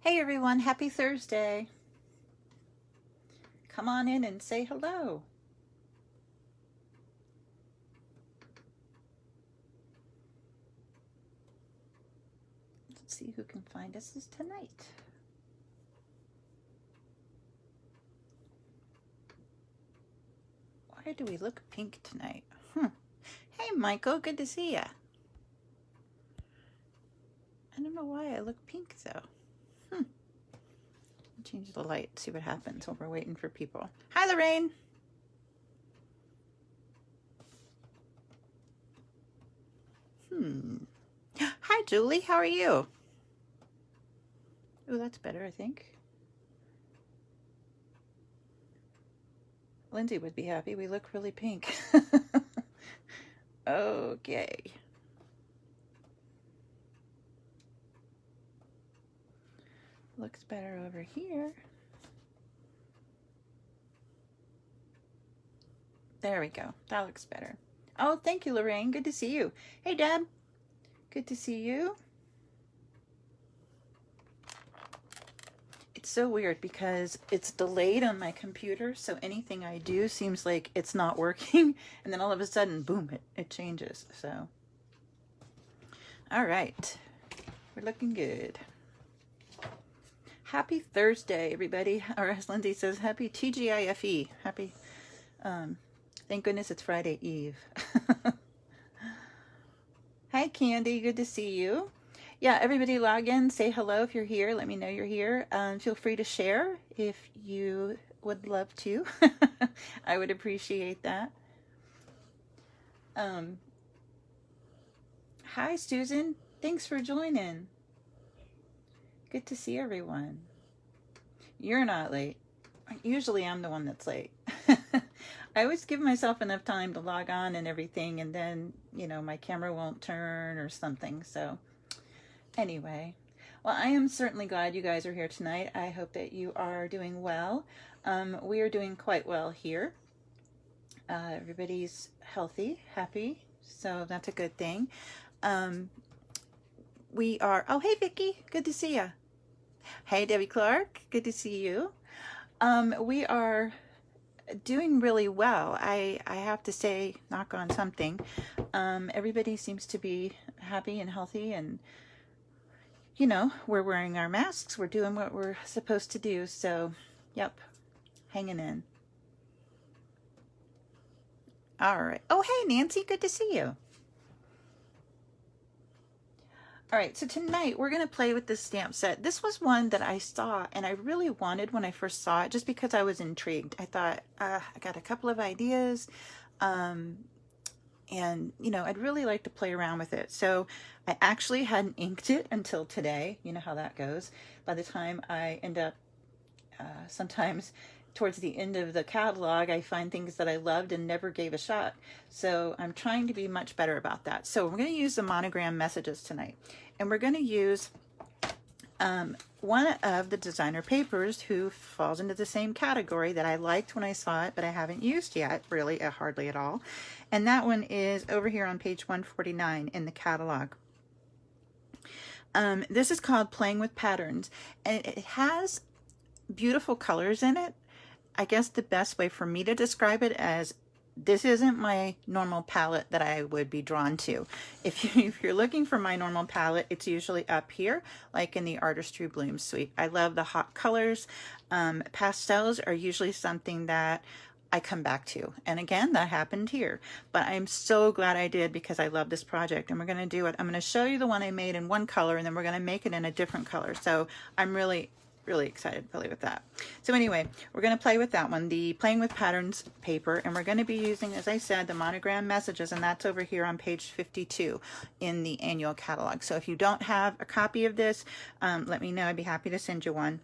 Hey everyone, happy Thursday. Come on in and say hello. Let's see who can find us tonight. Why do we look pink tonight? Hey Michael, good to see ya. I don't know why I look pink though. Change the light, see what happens while we're waiting for people. Hi Lorraine. Hi Julie, how are you? Oh, that's better, I think. Lindsay would be happy. We look really pink. Okay. Looks better over here. There we go. That looks better. Oh, thank you, Lorraine. Good to see you. Hey, Deb. Good to see you. It's so weird because it's delayed on my computer, so anything I do seems like it's not working, and then all of a sudden, boom, it changes. So, all right. We're looking good. Happy Thursday, everybody. Or as Lindsay says, happy TGIFE. Happy, thank goodness it's Friday Eve. Hi, Candy. Good to see you. Yeah, everybody log in, say hello if you're here. Let me know you're here. Feel free to share if you would love to. I would appreciate that. Hi, Susan. Thanks for joining. Good to see everyone. You're not late. Usually I'm the one that's late. I always give myself enough time to log on and everything, and then, you know, my camera won't turn or something. So anyway, well, I am certainly glad you guys are here tonight. I hope that you are doing well. We are doing quite well here. Everybody's healthy, happy, so that's a good thing. We are, oh, hey, Vicki, good to see you. Hey, Debbie Clark, good to see you. We are doing really well. I have to say, knock on something. Everybody seems to be happy and healthy, and you know, we're wearing our masks. We're doing what we're supposed to do. So, yep, hanging in. All right. Oh, hey, Nancy, good to see you. All right, so tonight we're going to play with this stamp set. This was one that I saw and I really wanted when I first saw it, just because I was intrigued. I thought, I got a couple of ideas, and, you know, I'd really like to play around with it. So I actually hadn't inked it until today. You know how that goes. By the time I end up, sometimes towards the end of the catalog, I find things that I loved and never gave a shot. So I'm trying to be much better about that. So we're going to use the Monogram messages tonight. And we're going to use one of the designer papers who falls into the same category that I liked when I saw it, but I haven't used yet, really, hardly at all. And that one is over here on page 149 in the catalog. This is called Playing with Patterns, and it has beautiful colors in it. I guess the best way for me to describe it as, this isn't my normal palette that I would be drawn to. If you're looking for my normal palette, it's usually up here, like in the Artistry Bloom suite. I love the hot colors. Pastels are usually something that I come back to. And again, that happened here. But I'm so glad I did, because I love this project. And we're going to do it. I'm going to show you the one I made in one color, and then we're going to make it in a different color. So I'm really excited to play with that. So anyway, we're going to play with that one, the Playing with Patterns paper, and we're going to be using, as I said, the Monogram messages, and that's over here on page 52 in the annual catalog. So if you don't have a copy of this, let me know. I'd be happy to send you one.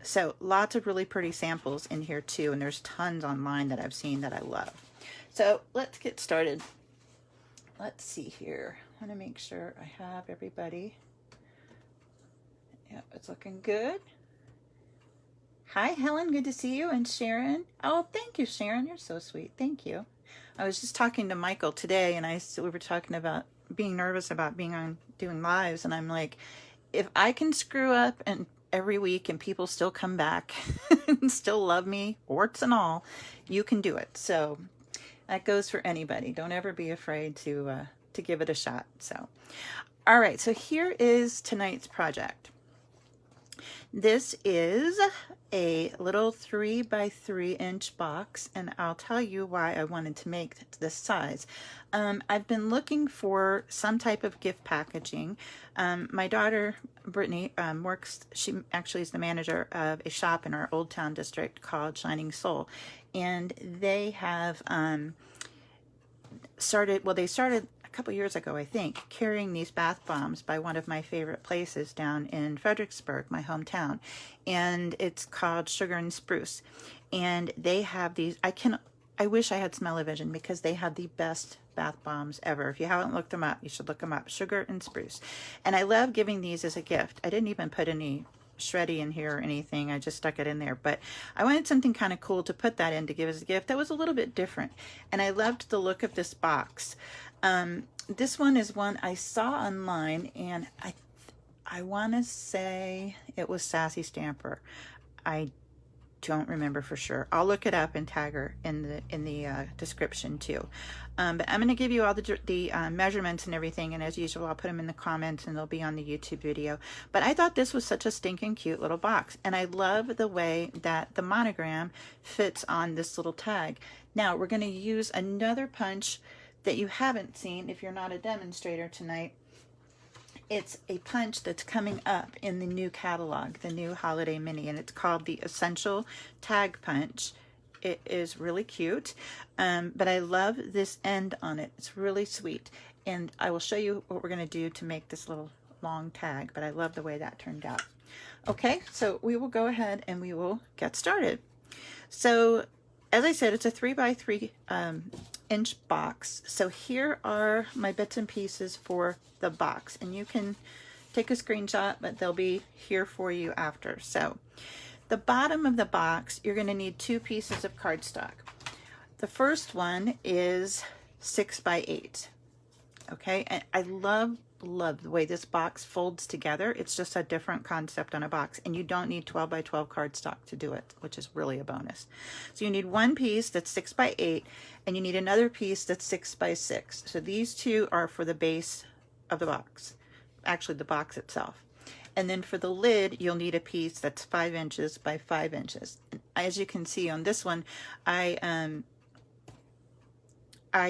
So lots of really pretty samples in here too, and there's tons online that I've seen that I love. So let's get started. Let's see here. I want to make sure I have everybody. Yeah, it's looking good. Hi, Helen. Good to see you. And Sharon. Oh, thank you, Sharon. You're so sweet. Thank you. I was just talking to Michael today, and we were talking about being nervous about being on doing lives, and I'm like, if I can screw up and every week and people still come back and still love me, warts and all, you can do it. So that goes for anybody. Don't ever be afraid to give it a shot. So, all right. So here is tonight's project. This is a little 3x3" box, and I'll tell you why I wanted to make this size. I've been looking for some type of gift packaging. My daughter, Brittany, she actually is the manager of a shop in our Old Town district called Shining Soul, and they have started a couple years ago, I think, carrying these bath bombs by one of my favorite places down in Fredericksburg, my hometown, and it's called Sugar+Spruce. And they have these, I wish I had smell-o-vision, because they have the best bath bombs ever. If you haven't looked them up, you should look them up. Sugar+Spruce. And I love giving these as a gift. I didn't even put any shreddy in here or anything. I just stuck it in there, but I wanted something kind of cool to put that in to give as a gift that was a little bit different. And I loved the look of this box. This one is one I saw online, and I want to say it was Sassy Stamper. I don't remember for sure. I'll look it up and tag her in the description too. But I'm going to give you all the measurements and everything, and as usual, I'll put them in the comments and they'll be on the YouTube video. But I thought this was such a stinking cute little box, and I love the way that the monogram fits on this little tag. Now we're going to use another punch that you haven't seen if you're not a demonstrator tonight. It's a punch that's coming up in the new catalog, the new holiday mini, and it's called the Essential Tag Punch. It is really cute, but I love this end on it. It's really sweet, and I will show you what we're going to do to make this little long tag, but I love the way that turned out. Okay, so we will go ahead and we will get started. So as I said, it's a 3x3" box. So here are my bits and pieces for the box, and you can take a screenshot, but they'll be here for you after. So the bottom of the box, you're going to need 2 pieces of cardstock. The first one is 6x8. Okay, and I love the way this box folds together. It's just a different concept on a box, and you don't need 12x12 cardstock to do it, which is really a bonus. So you need one piece that's 6x8, and you need another piece that's 6x6. So these two are for the base of the box, actually the box itself. And then for the lid, you'll need a piece that's 5 inches by 5 inches. As you can see on this one, I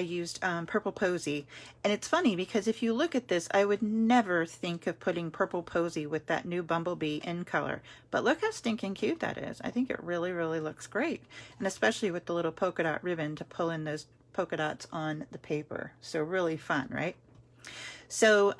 used Purple Posy, and it's funny because if you look at this, I would never think of putting Purple Posy with that new Bumblebee in color, but look how stinking cute that is. I think it really, really looks great, and especially with the little polka dot ribbon to pull in those polka dots on the paper. So really fun, right? So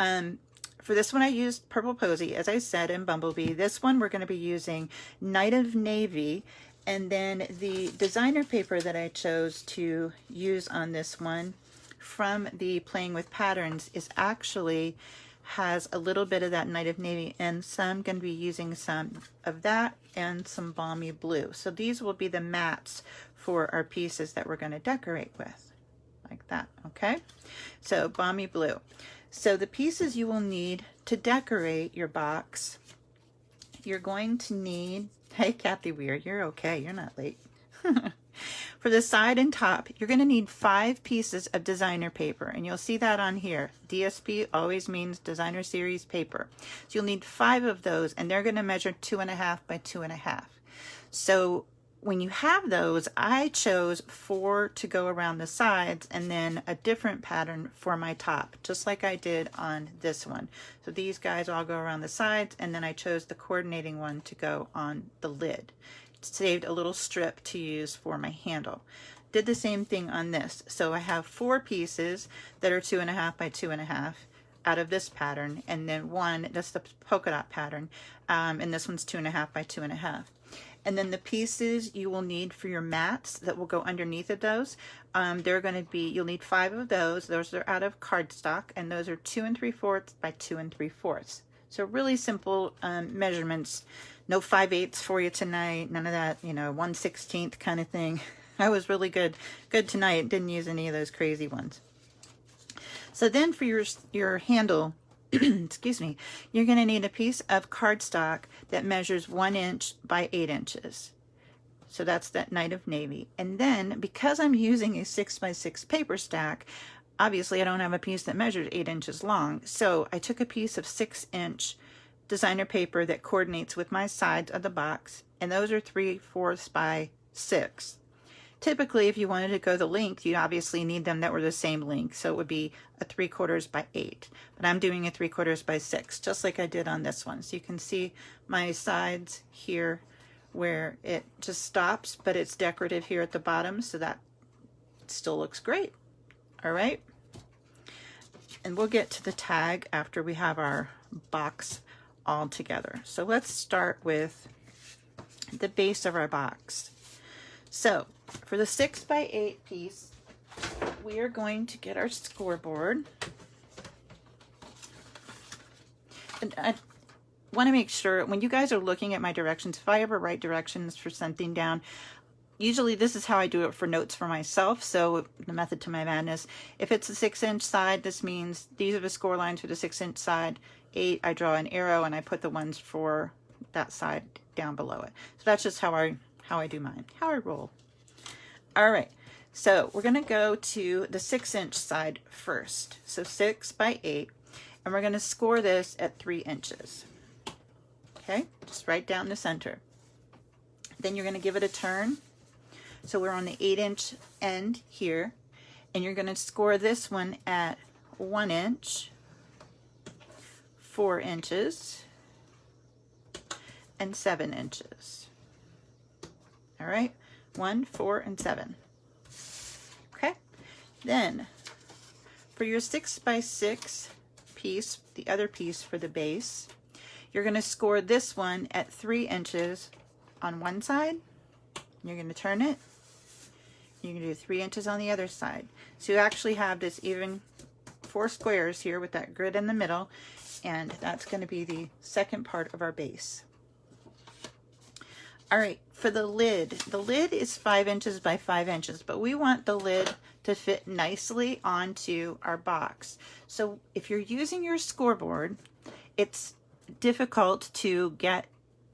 for this one, I used Purple Posy, as I said, in Bumblebee. This one, we're going to be using Night of Navy. And then the designer paper that I chose to use on this one from the Playing with Patterns is actually has a little bit of that Night of Navy, and so I'm going to be using some of that and some Balmy Blue. So these will be the mats for our pieces that we're going to decorate with, like that, okay? So Balmy Blue. So the pieces you will need to decorate your box, you're going to need, hey Kathy Weird, you're okay, you're not late. For the side and top, you're going to need 5 pieces of designer paper, and you'll see that on here. DSP always means designer series paper. So you'll need 5 of those, and they're going to measure 2.5 by 2.5. So when you have those, I chose 4 to go around the sides and then a different pattern for my top, just like I did on this one. So these guys all go around the sides, and then I chose the coordinating one to go on the lid. It saved a little strip to use for my handle. Did the same thing on this. So I have 4 pieces that are 2.5 by 2.5 out of this pattern, and then one, that's the polka dot pattern, and this one's 2.5 by 2.5. And then the pieces you will need for your mats that will go underneath of those, they're going to be, you'll need 5 of those. Those are out of cardstock, and those are 2 3/4 by 2 3/4. So really simple measurements. No 5/8 for you tonight. None of that, you know, 1/16 kind of thing. I was really good tonight. Didn't use any of those crazy ones. So then for your handle, excuse me, you're going to need a piece of cardstock that measures 1 inch by 8 inches. So that's that Night of Navy. And then because I'm using a 6x6 paper stack, obviously I don't have a piece that measures 8 inches long. So I took a piece of 6-inch designer paper that coordinates with my sides of the box, and those are 3/4 by 6. Typically, if you wanted to go the length, you obviously need them that were the same length. So it would be a 3/4 by 8, but I'm doing a 3/4 by 6, just like I did on this one. So you can see my sides here where it just stops, but it's decorative here at the bottom, so that still looks great. All right. And we'll get to the tag after we have our box all together. So let's start with the base of our box. So for the 6x8 piece, we are going to get our scoreboard. And I want to make sure when you guys are looking at my directions, if I ever write directions for something down, usually this is how I do it for notes for myself. So the method to my madness, if it's a 6-inch side, this means these are the score lines for the 6-inch side. 8, I draw an arrow and I put the ones for that side down below it. So that's just how I do mine, how I roll. All right, so we're gonna go to the 6-inch side first. So 6x8, and we're gonna score this at 3 inches. Okay, just right down the center. Then you're gonna give it a turn. So we're on the 8-inch end here, and you're gonna score this one at 1 inch, 4 inches, and 7 inches. All right, 1, 4, and 7. Okay, then for your 6x6 piece, the other piece for the base, you're going to score this one at 3 inches on one side. You're going to turn it. You're going to do 3 inches on the other side. So you actually have this even 4 squares here with that grid in the middle, and that's going to be the second part of our base. All right, for the lid is 5 inches by 5 inches, but we want the lid to fit nicely onto our box. So if you're using your scoreboard, it's difficult to get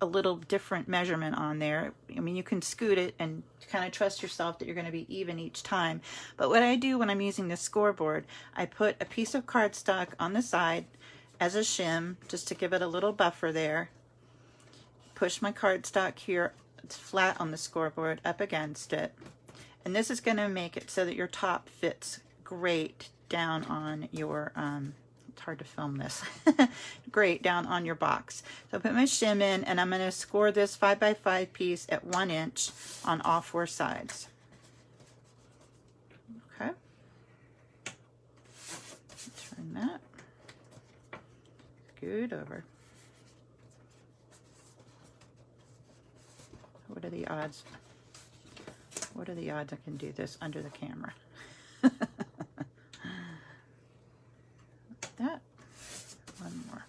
a little different measurement on there. I mean, you can scoot it and kind of trust yourself that you're going to be even each time. But what I do when I'm using the scoreboard, I put a piece of cardstock on the side as a shim, just to give it a little buffer there. Push my cardstock here, it's flat on the scoreboard, up against it. And this is going to make it so that your top fits great down on your, it's hard to film this, great down on your box. So I put my shim in, and I'm going to score this 5x5 piece at 1 inch on all 4 sides. Okay. Turn that. Scoot over. What are the odds? What are the odds I can do this under the camera? That. One more.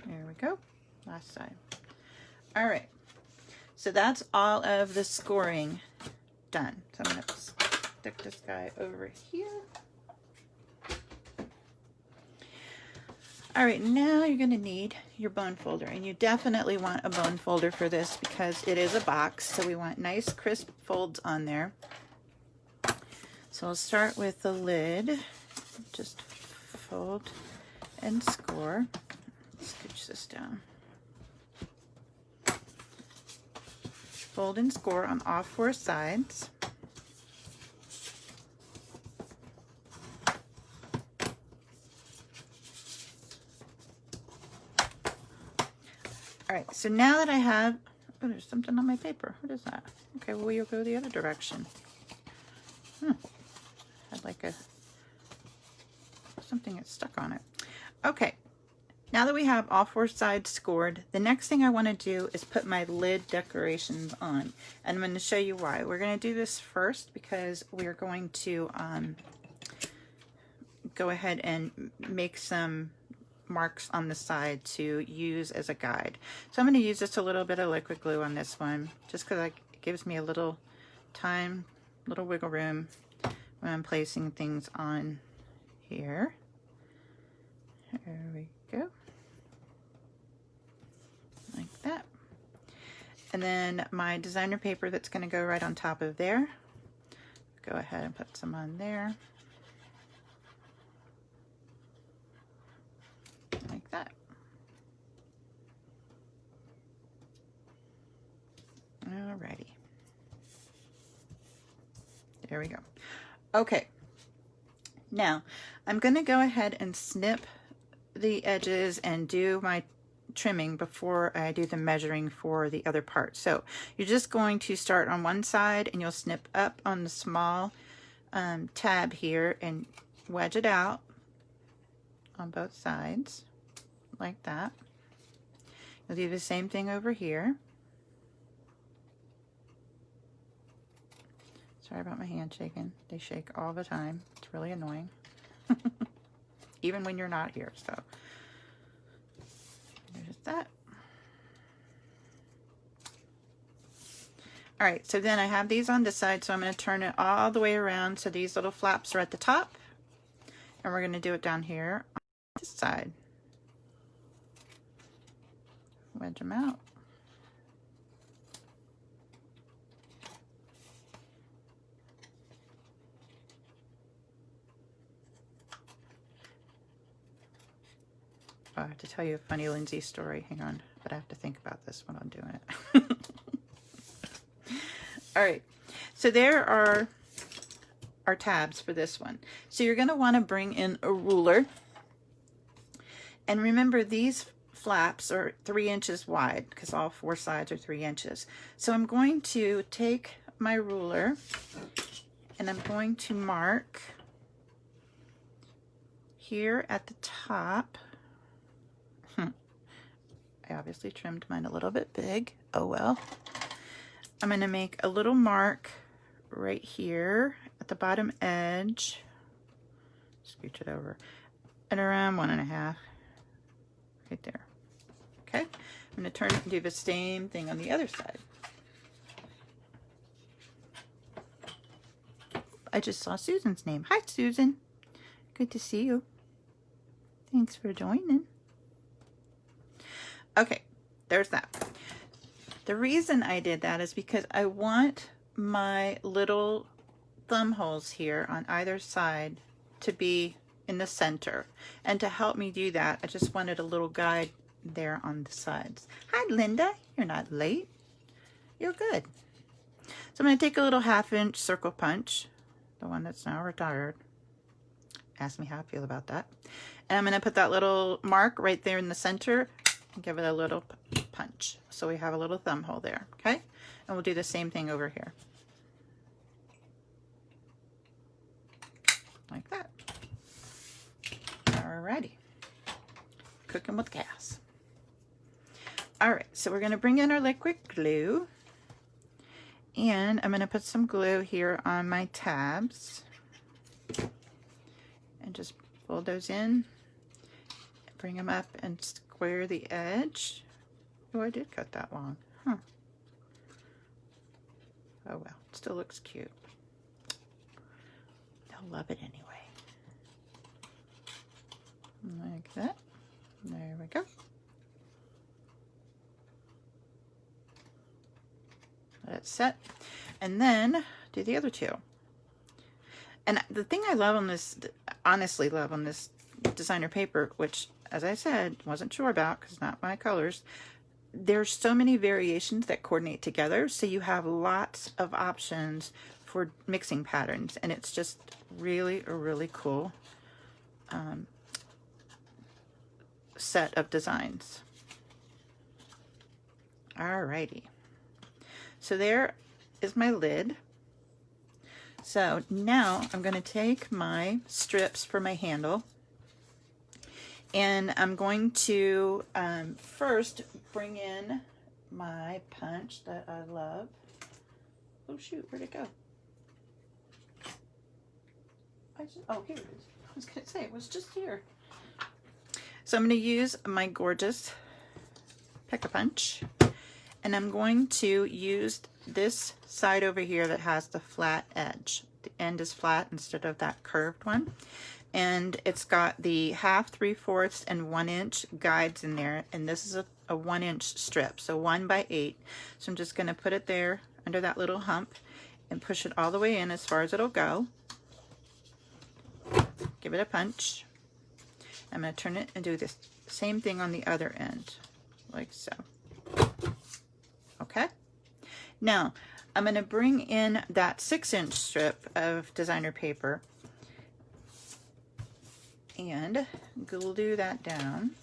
There we go. Last side. All right. So that's all of the scoring done. So I'm going to stick this guy over here. All right, now you're going to need your bone folder, and you definitely want a bone folder for this because it is a box, so we want nice crisp folds on there. So I'll start with the lid. Just fold and score. Scooch this down. Fold and score on all 4 sides. All right, so now that I have, oh, there's something on my paper. What is that? Okay, well, you'll go the other direction. Had like something that's stuck on it. Okay, now that we have all 4 sides scored, the next thing I want to do is put my lid decorations on. And I'm going to show you why. We're going to do this first because we're going to go ahead and make some marks on the side to use as a guide. So I'm going to use just a little bit of liquid glue on this one, just because it gives me a little time, little wiggle room when I'm placing things on here. There we go. Like that. And then my designer paper that's going to go right on top of there. Go ahead and put some on there. Like that. Alrighty. There we go. Okay. Now, I'm going to go ahead and snip the edges and do my trimming before I do the measuring for the other part. So you're just going to start on one side and you'll snip up on the small tab here and wedge it out on both sides like that. You'll do the same thing over here. Sorry about my hand shaking. They shake all the time. It's really annoying. Even when you're not here, so there's that. All right, so then I have these on this side, so I'm going to turn it all the way around so these little flaps are at the top, and we're going to do it down here on this side. Wedge them out. I have to tell you a funny Lindsay story. Hang on, but I have to think about this when I'm doing it. All right, so there are our tabs for this one. So you're going to want to bring in a ruler. And remember, these flaps are 3 inches wide because all 4 sides are 3 inches. So I'm going to take my ruler and I'm going to mark here at the top. I obviously trimmed mine a little bit big. Oh well. I'm going to make a little mark right here at the bottom edge. Scooch it over. And around 1.5. Right there. Okay. I'm going to turn it and do the same thing on the other side. I just saw Susan's name. Hi, Susan. Good to see you. Thanks for joining. Okay, there's that. The reason I did that is because I want my little thumb holes here on either side to be in the center. And to help me do that, I just wanted a little guide there on the sides. Hi, Linda. You're not late. You're good. So I'm going to take a little 1/2 inch circle punch, the one that's now retired. Ask me how I feel about that. And I'm going to put that little mark right there in the center. Give it a little punch so we have a little thumb hole there. Okay, and we'll do the same thing over here like that. Alrighty, cooking with gas. All right, so we're going to bring in our liquid glue, and I'm going to put some glue here on my tabs and just fold those in, bring them up and square the edge. Oh, I did cut that long. Huh. Oh well, it still looks cute. They'll love it anyway. Like that. There we go. Let it set. And then do the other two. And the thing I love on this, honestly love on this designer paper, which, as I said, wasn't sure about because not my colors, there's so many variations that coordinate together, so you have lots of options for mixing patterns, and it's just really a really cool set of designs. Alrighty, so there is my lid. So now I'm going to take my strips for my handle, and I'm going to first bring in my punch that I love. Oh shoot, where'd it go? Oh, here it is. I was going to say, it was just here. So I'm going to use my gorgeous pick a punch, and I'm going to use this side over here that has the flat edge. The end is flat instead of that curved one. And it's got the 1/2, 3/4, and 1 inch guides in there. And this is a 1 inch strip, so 1 by 8. So I'm just gonna put it there under that little hump and push it all the way in as far as it'll go. Give it a punch. I'm gonna turn it and do this same thing on the other end, like so. Okay. Now, I'm gonna bring in that 6 inch strip of designer paper and glue that down.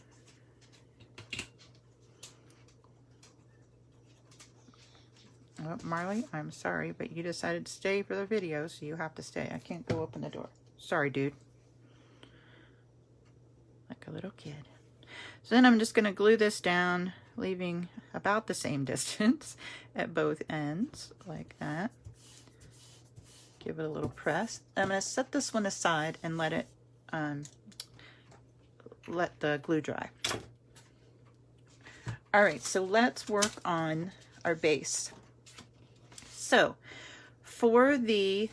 Oh, Marley, I'm sorry, but you decided to stay for the video, so you have to stay. I can't go open the door. Sorry, dude. Like a little kid. So then I'm just going to glue this down, leaving about the same distance at both ends, like that. Give it a little press. I'm going to set this one aside and let it let the glue dry. All right, so let's work on our base. So for the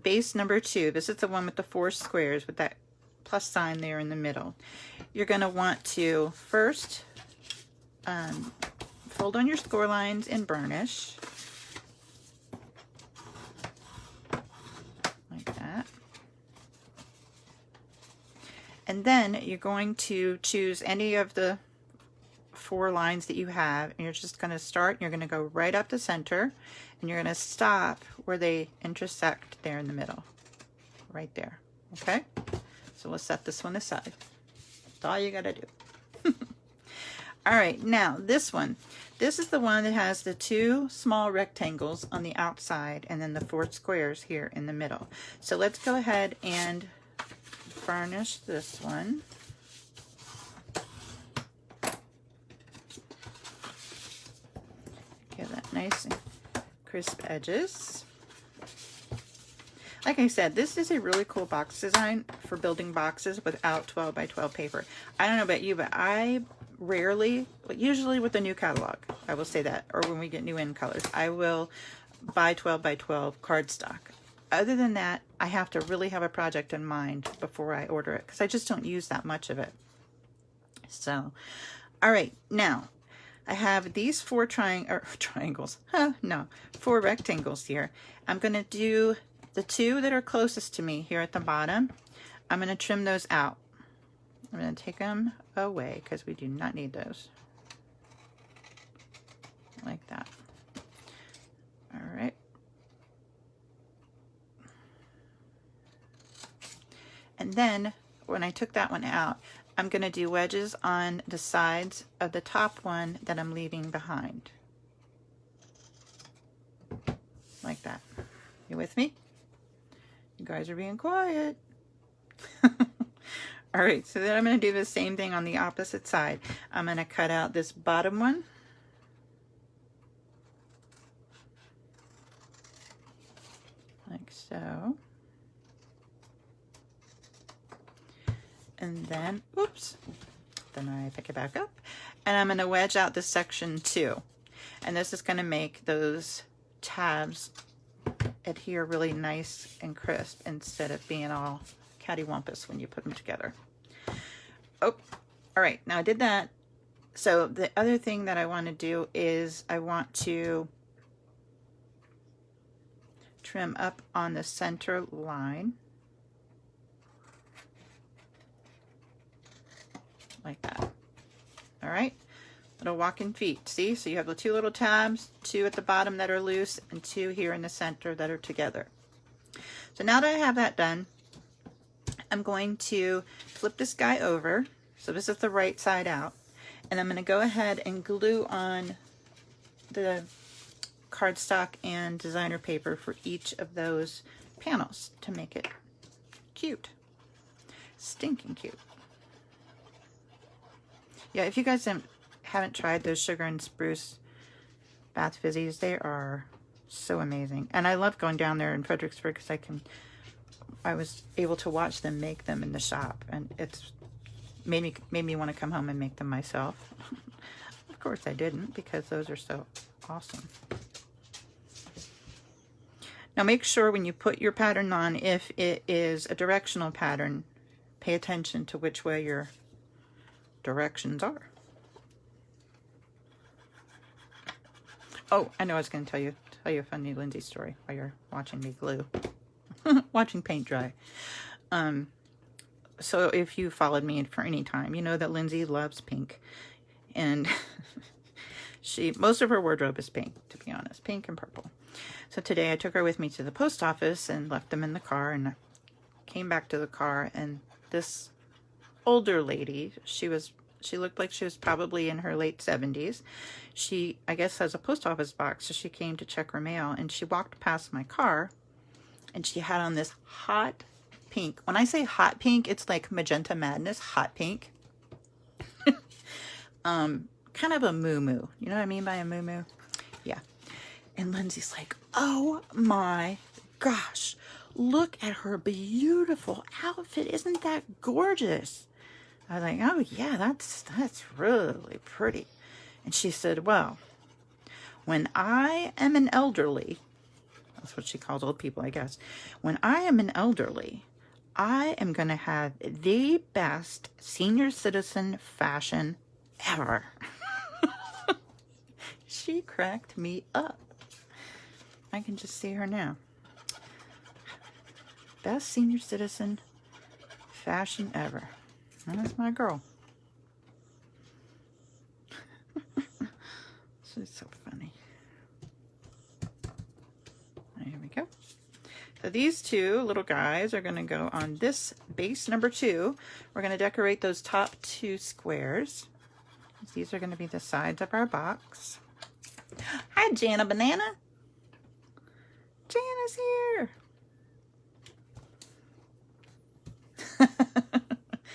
base number 2, this is the one with the 4 squares with that plus sign there in the middle. You're going to want to first fold on your score lines and burnish. Like that. And then you're going to choose any of the 4 lines that you have, and you're just going to start, and you're going to go right up the center, and you're going to stop where they intersect there in the middle. Right there. Okay? So we'll set this one aside. That's all you got to do. All right, now this one. This is the one that has the 2 small rectangles on the outside and then the 4 squares here in the middle. So let's go ahead and varnish this one. Give that nice and crisp edges. Like I said, this is a really cool box design for building boxes without 12 by 12 paper. I don't know about you, but I rarely, usually with the new catalog, I will say that, or when we get new in colors, I will buy 12 by 12 cardstock. Other than that, I have to really have a project in mind before I order it, because I just don't use that much of it. So, all right, now I have these 4 triangles. No, 4 rectangles here. I'm going to do the 2 that are closest to me here at the bottom. I'm going to trim those out. I'm going to take them away because we do not need those. Like that. All right. And then when I took that one out, I'm going to do wedges on the sides of the top one that I'm leaving behind. Like that. You with me? You guys are being quiet. All right, so then I'm going to do the same thing on the opposite side. I'm going to cut out this bottom one. Like so. And then, oops, then I pick it back up. And I'm going to wedge out this section too. And this is going to make those tabs adhere really nice and crisp instead of being all cattywampus when you put them together. Oh, all right, now I did that. So the other thing that I want to do is I want to trim up on the center line. Like that. All right, little walking feet. See, so you have the 2 little tabs, 2 at the bottom that are loose, and 2 here in the center that are together. So now that I have that done, I'm going to flip this guy over. So this is the right side out. And I'm going to go ahead and glue on the cardstock and designer paper for each of those panels to make it cute. Stinking cute. Yeah, if you guys haven't tried those sugar and spruce bath fizzies, they are so amazing. And I love going down there in Fredericksburg because I was able to watch them make them in the shop, and it's made me want to come home and make them myself. Of course I didn't, because those are so awesome. Now make sure when you put your pattern on, if it is a directional pattern, pay attention to which way your directions are. Oh, I know I was going to tell you a funny Lindsay story while you're watching me glue. Watching paint dry. So if you followed me for any time, you know that Lindsay loves pink. And most of her wardrobe is pink, to be honest, pink and purple. So today I took her with me to the post office and left them in the car, and I came back to the car, and this older lady, she looked like she was probably in her late 70s. She, I guess, has a post office box, so she came to check her mail, and she walked past my car, and she had on this hot pink. When I say hot pink, it's like Magenta Madness, hot pink. Kind of a moo-moo. You know what I mean by a moo-moo? Yeah. And Lindsay's like, oh my gosh, look at her beautiful outfit. Isn't that gorgeous? I was like, oh yeah, that's really pretty. And she said, well, when I am an elderly, that's what she calls old people, I guess. When I am an elderly, I am going to have the best senior citizen fashion ever. She cracked me up. I can just see her now. Best senior citizen fashion ever. That's my girl. She's so funny. There we go. So these two little guys are going to go on this base number 2. We're going to decorate those top 2 squares. These are going to be the sides of our box. Hi, Jana Banana. Jana's here.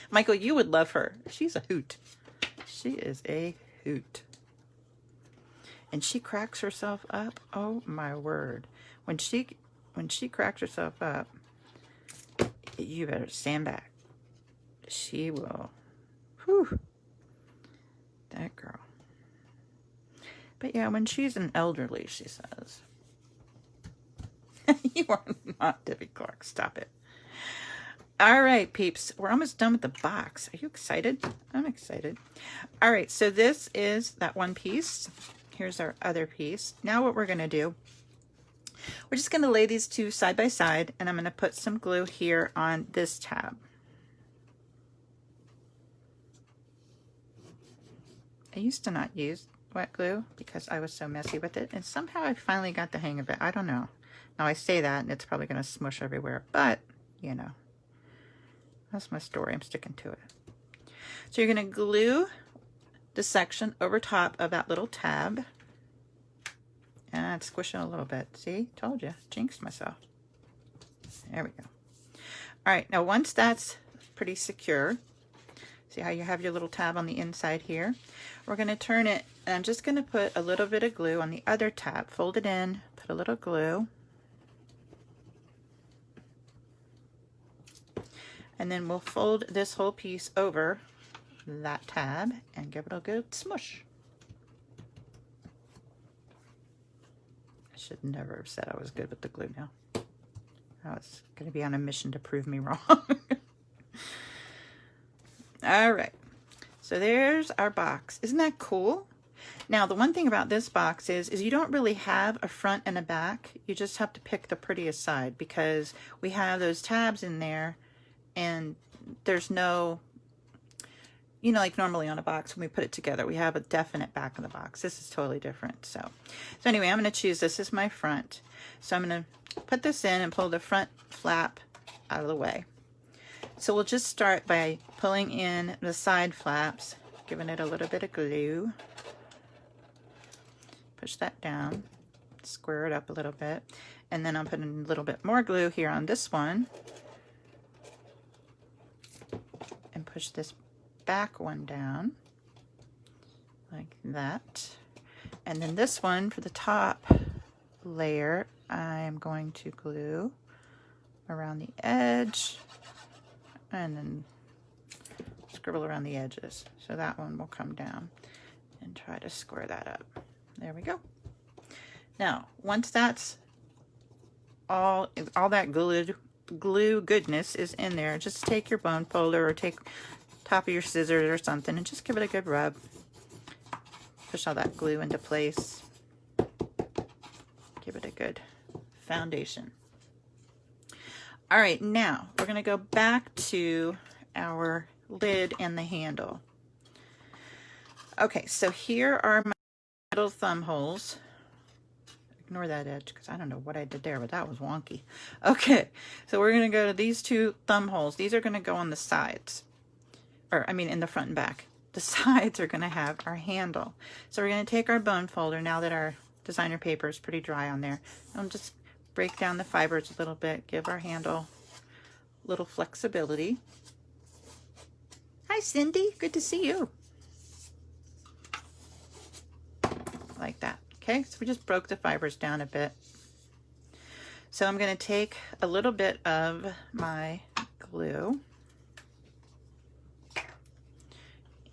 Michael, you would love her. She's a hoot. She is a hoot. And she cracks herself up. Oh my word. When she cracks herself up, you better stand back. She will. Whew. That girl. But yeah, when she's an elderly, she says. You are not Debbie Clark. Stop it. All right, peeps. We're almost done with the box. Are you excited? I'm excited. All right, so this is that one piece. Here's our other piece. Now what we're going to do, we're just going to lay these two side by side, and I'm going to put some glue here on this tab. I used to not use wet glue because I was so messy with it, and somehow I finally got the hang of it. I don't know. Now I say that and it's probably going to smush everywhere, but you know, that's my story. I'm sticking to it. So you're going to glue the section over top of that little tab and squish it a little bit. See, told you, jinxed myself. There we go. All right, now once that's pretty secure, see how you have your little tab on the inside here? We're going to turn it, and I'm just going to put a little bit of glue on the other tab. Fold it in, put a little glue. And then we'll fold this whole piece over that tab and give it a good smush. I should never have said I was good with the glue now. I was going to be on a mission to prove me wrong. All right, so there's our box. Isn't that cool? Now, the one thing about this box is you don't really have a front and a back. You just have to pick the prettiest side because we have those tabs in there and there's no, you know, like normally on a box when we put it together, we have a definite back of the box. This is totally different. So anyway, I'm going to choose this as my front. So I'm going to put this in and pull the front flap out of the way. So we'll just start by pulling in the side flaps, giving it a little bit of glue. Push that down, square it up a little bit, and then I'm putting a little bit more glue here on this one. And push this back one down, like that. And then this one for the top layer, I'm going to glue around the edge and then scribble around the edges. So that one will come down. and try to square that up. There we go. Now, once that's all that glue goodness is in there, just take your bone folder or take top of your scissors or something and just give it a good rub. Push all that glue into place. Give it a good foundation. All right, now we're going to go back to our lid and the handle. Okay, so here are my little thumb holes. Ignore that edge because I don't know what I did there, but that was wonky. Okay, so we're going to go to these two thumb holes. These are going to go on the sides, or I mean in the front and back. The sides are going to have our handle. So we're going to take our bone folder now that our designer paper is pretty dry on there. And just break down the fibers a little bit, give our handle a little flexibility. Hi Cindy, good to see you. Like that. Okay, so we just broke the fibers down a bit. So I'm going to take a little bit of my glue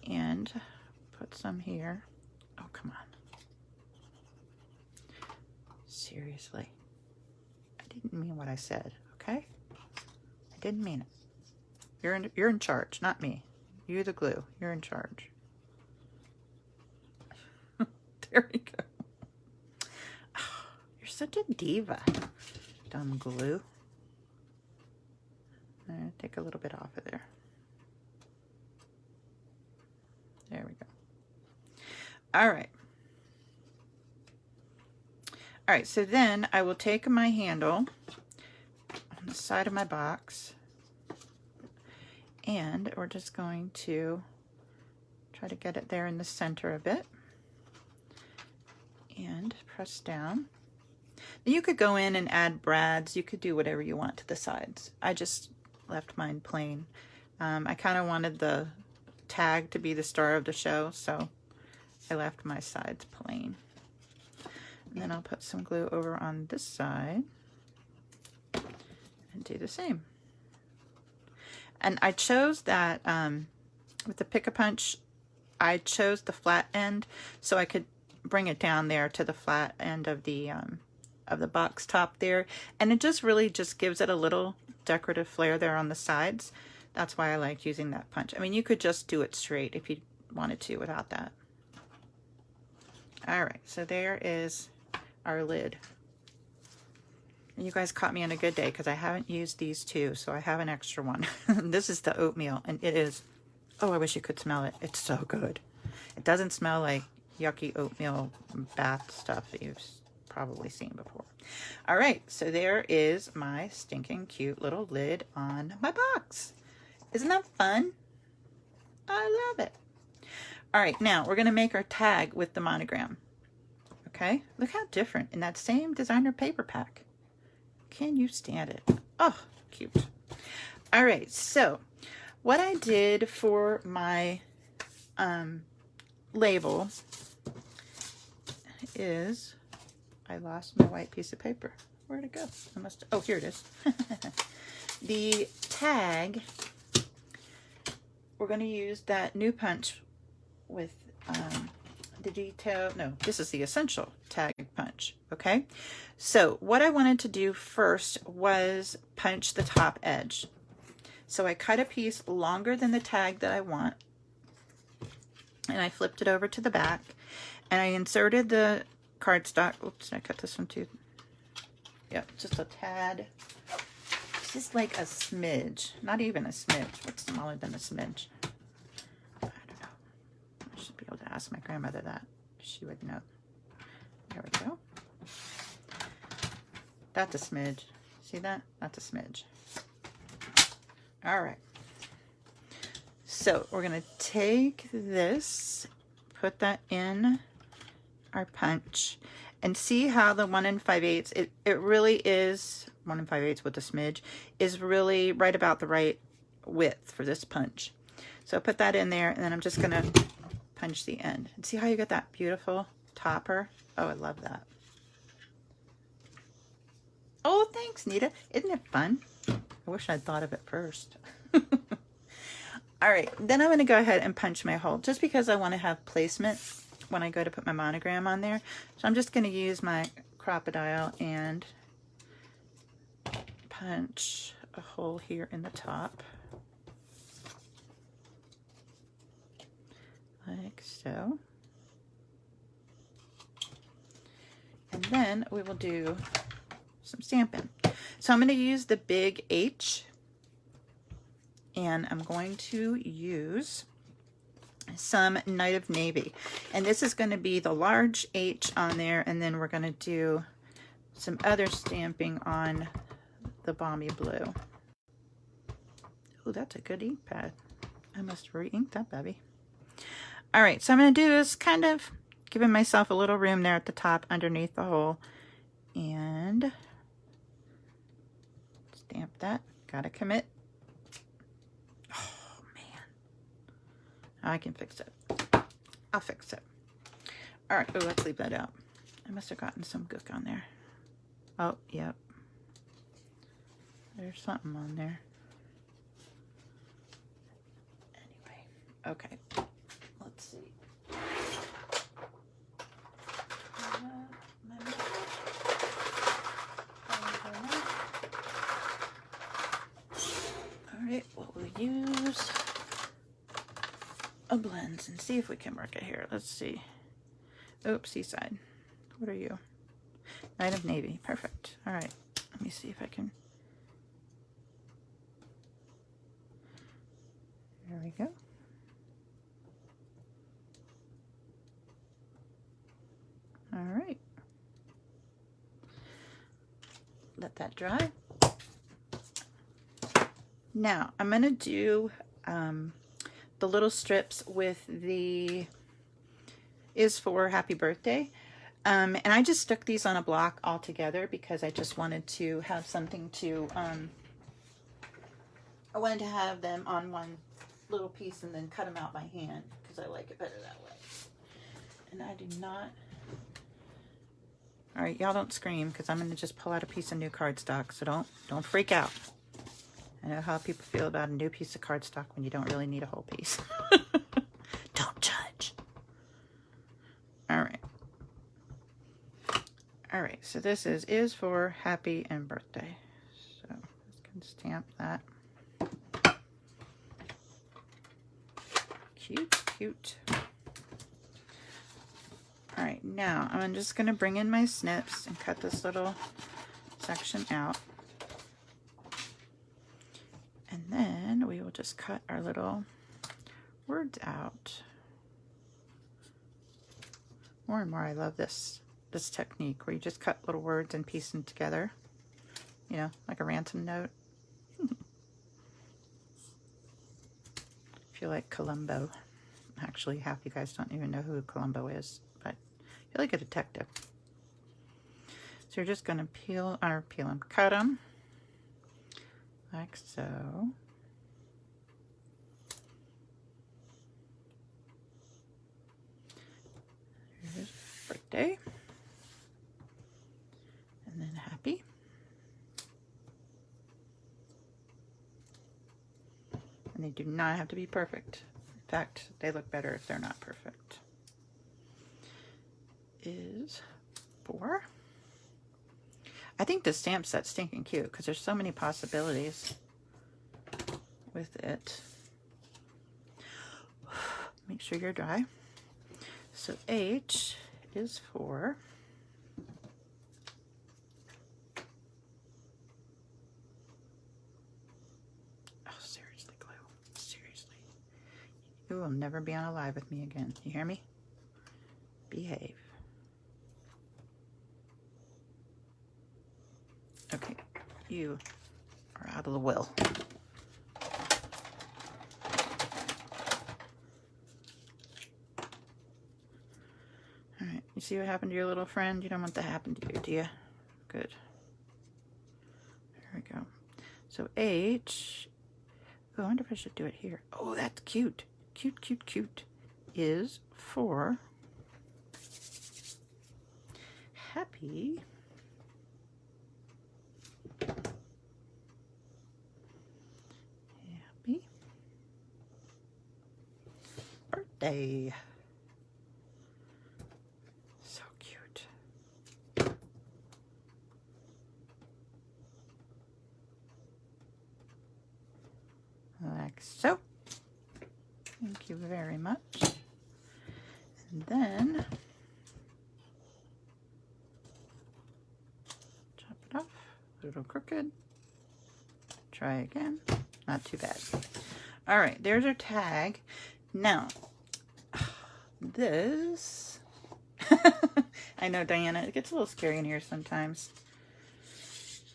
and put some here. Oh, come on. Seriously. I didn't mean what I said, okay? I didn't mean it. You're in charge, not me. You the glue. You're in charge. There we go. You're such a diva, dumb glue. Take a little bit off of there. There we go. All right. All right, so then I will take my handle on the side of my box and we're just going to try to get it there in the center a bit and press down. You could go in and add brads. You could do whatever you want to the sides. I just left mine plain. I kind of wanted the tag to be the star of the show, so I left my sides plain. And then I'll put some glue over on this side and do the same. And I chose that with the Pick-a-Punch, I chose the flat end so I could bring it down there to the flat end of the box top there, and it just really just gives it a little decorative flair there on the sides. That's why I liked using that punch. I mean, you could just do it straight if you wanted to without that. All right, so there is our lid. And you guys caught me on a good day because I haven't used these two, so I have an extra one. This is the oatmeal, and it is, oh, I wish you could smell it. It's so good. It doesn't smell like yucky oatmeal bath stuff that you've probably seen before. All right, so there is my stinking cute little lid on my box. Isn't that fun? I love it. All right, now we're going to make our tag with the monogram. Okay, look how different in that same designer paper pack. Can you stand it? Oh, cute. All right, so what I did for my label is I lost my white piece of paper. Where'd it go? I must, oh, here it is. The tag, we're going to use that new punch with the detail. No, this is the essential tag punch. Okay, so what I wanted to do first was punch the top edge. So I cut a piece longer than the tag that I want, and I flipped it over to the back, and I inserted the cardstock. Oops, I cut this one too. Yep, just a tad. Just like a smidge, not even a smidge. What's smaller than a smidge? I don't know. I should be able to ask my grandmother that. She would know. There we go. That's a smidge. See that? That's a smidge. All right. So we're going to take this, put that in our punch, and see how the 1 5/8, it really is 1 5/8 with a smidge, is really right about the right width for this punch. So put that in there, and then I'm just going to punch the end. And see how you get that beautiful topper? Oh, I love that. Oh, thanks, Nita. Isn't it fun? I wish I'd thought of it first. All right, then I'm going to go ahead and punch my hole just because I want to have placement when I go to put my monogram on there. So I'm just going to use my crocodile and punch a hole here in the top. Like so. And then we will do some stamping. So I'm going to use the big H, and I'm going to use some Night of Navy. And this is going to be the large H on there, and then we're going to do some other stamping on the Balmy Blue. Oh, that's a good ink pad. I must re-ink that baby. All right, so I'm going to do is kind of giving myself a little room there at the top underneath the hole, and stamp that. Gotta commit. Oh man, I can fix it. I'll fix it. All right, oh, let's leave that out. I must have gotten some gook on there. Oh, yep. There's something on there. Anyway, okay. Let's see. Alright, well, we'll use a blend and see if we can work it here. Let's see. Oops, Seaside. What are you? Night of Navy. Perfect. Alright, let me see if I can. There we go. Alright. Let that dry. Now, I'm going to do the little strips with the Is For Happy Birthday. And I just stuck these on a block all together because I just wanted to have something to, I wanted to have them on one little piece and then cut them out by hand because I like it better that way. And I do not. All right, y'all don't scream because I'm going to just pull out a piece of new cardstock, so don't freak out. I know how people feel about a new piece of cardstock when you don't really need a whole piece. Don't judge. All right. All right, so this is for Happy and Birthday. So let's can stamp that. Cute, cute. All right, now I'm just going to bring in my snips and cut this little section out. And then we will just cut our little words out. More and more I love this technique where you just cut little words and piece them together. You know, like a ransom note. I feel like Columbo. Actually, half you guys don't even know who Columbo is, but I feel like a detective. So you're just going to peel them, cut them. Like so. Here's Birthday. And then Happy. And they do not have to be perfect. In fact, they look better if they're not perfect. Is For. I think the stamp set's stinking cute because there's so many possibilities with it. Make sure you're dry. So H is for seriously, glue. Seriously. You will never be on a live with me again. You hear me? Behave. Okay, you are out of the will. All right, you see what happened to your little friend? You don't want that to happen to you, do you? Good. There we go. So H, oh, I wonder if I should do it here. Oh, that's cute. Cute, cute, cute. Is for Happy Birthday. like so. Thank you very much. And then chop it off, a little crooked. Try again. Not too bad. All right, there's our tag. Now, this, I know, Diana, it gets a little scary in here sometimes.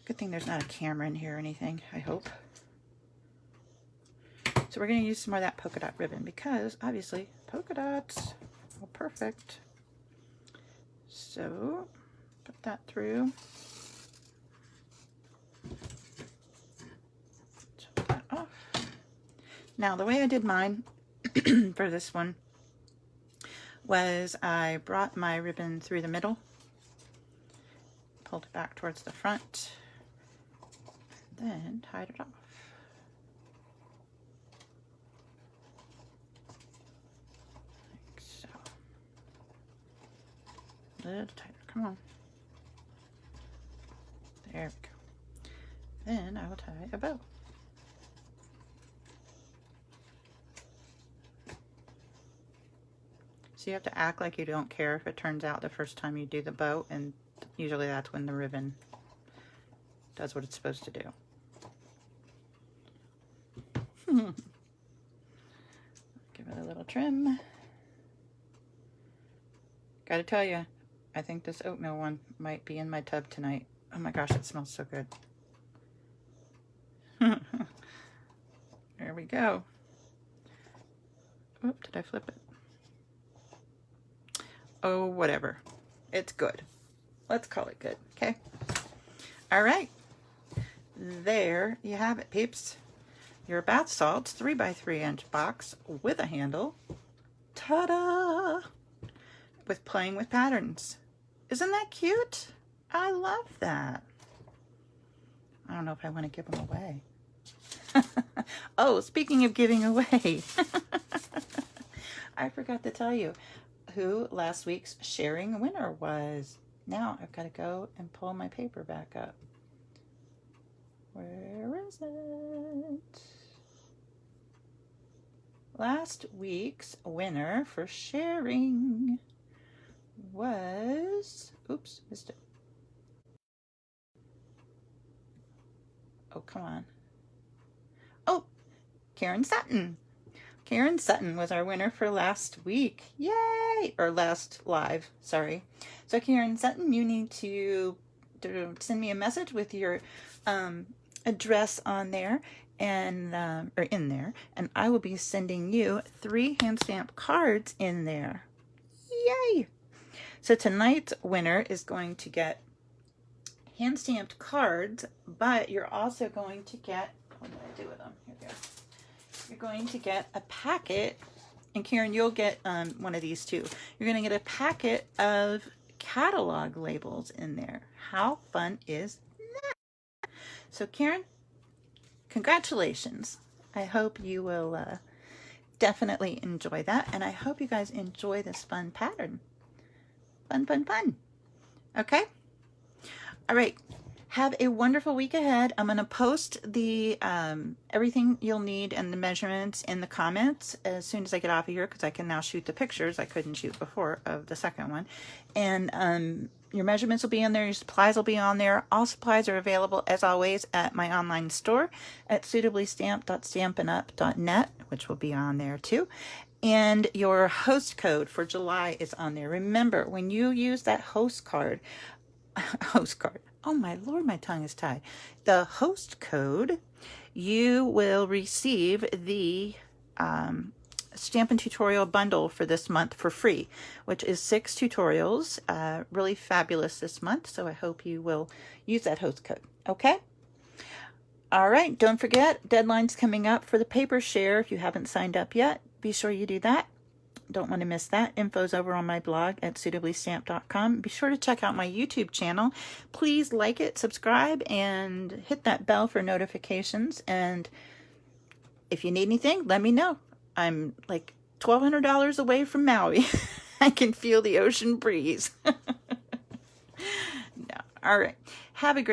Good thing there's not a camera in here or anything, I hope. So we're going to use some more of that polka dot ribbon because, obviously, polka dots are perfect. So, put that through. Chop that off. Now, the way I did mine for this one was I brought my ribbon through the middle, pulled it back towards the front, then tied it off. Like so. A little tighter, come on. There we go. Then I will tie a bow. So you have to act like you don't care if it turns out the first time you do the bow, and usually that's when the ribbon does what it's supposed to do. Give it a little trim. Gotta tell you, I think this oatmeal one might be in my tub tonight. Oh my gosh, it smells so good. There we go. Oop, did I flip it? Oh, whatever. It's good. Let's call it good, okay? All right. There you have it, peeps. Your bath salts 3x3" box with a handle. Ta-da! With playing with patterns. Isn't that cute? I love that. I don't know if I want to give them away. Oh, speaking of giving away, I forgot to tell you who last week's sharing winner was. Now I've got to go and pull my paper back up. Where is it? Last week's winner for sharing was, oops, missed it. Oh, come on. Oh, Karen Sutton. Karen Sutton was our winner for last week. Yay! Or last live, sorry. So Karen Sutton, you need to send me a message with your address on there and or in there, and I will be sending you 3 hand stamped cards in there. Yay! So tonight's winner is going to get hand stamped cards, but you're also going to get, what did I do with them? Here we go. You're going to get a packet, and Karen, you'll get one of these too. You're going to get a packet of catalog labels in there. How fun is that? So Karen, congratulations. I hope you will definitely enjoy that, and I hope you guys enjoy this fun pattern. Fun, fun, fun. Okay? All right. Have a wonderful week ahead. I'm going to post the everything you'll need and the measurements in the comments as soon as I get off of here, because I can now shoot the pictures I couldn't shoot before of the second one. And your measurements will be in there. Your supplies will be on there. All supplies are available, as always, at my online store at suitably.stampinup.net, which will be on there too. And your host code for July is on there. Remember, when you use that host card, oh my Lord, my tongue is tied. The host code, you will receive the Stampin' Tutorial bundle for this month for free, which is 6 tutorials. Really fabulous this month, so I hope you will use that host code. Okay? All right, don't forget, deadline's coming up for the paper share. If you haven't signed up yet, be sure you do that. Don't want to miss that. Info's over on my blog at suitablystamp.com. Be sure to check out my YouTube channel. Please like it, subscribe, and hit that bell for notifications. And if you need anything, let me know. I'm like $1,200 away from Maui. I can feel the ocean breeze. No. All right. Have a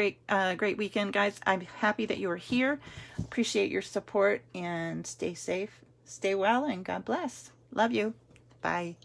great weekend, guys. I'm happy that you are here. Appreciate your support, and stay safe, stay well, and God bless. Love you. Bye.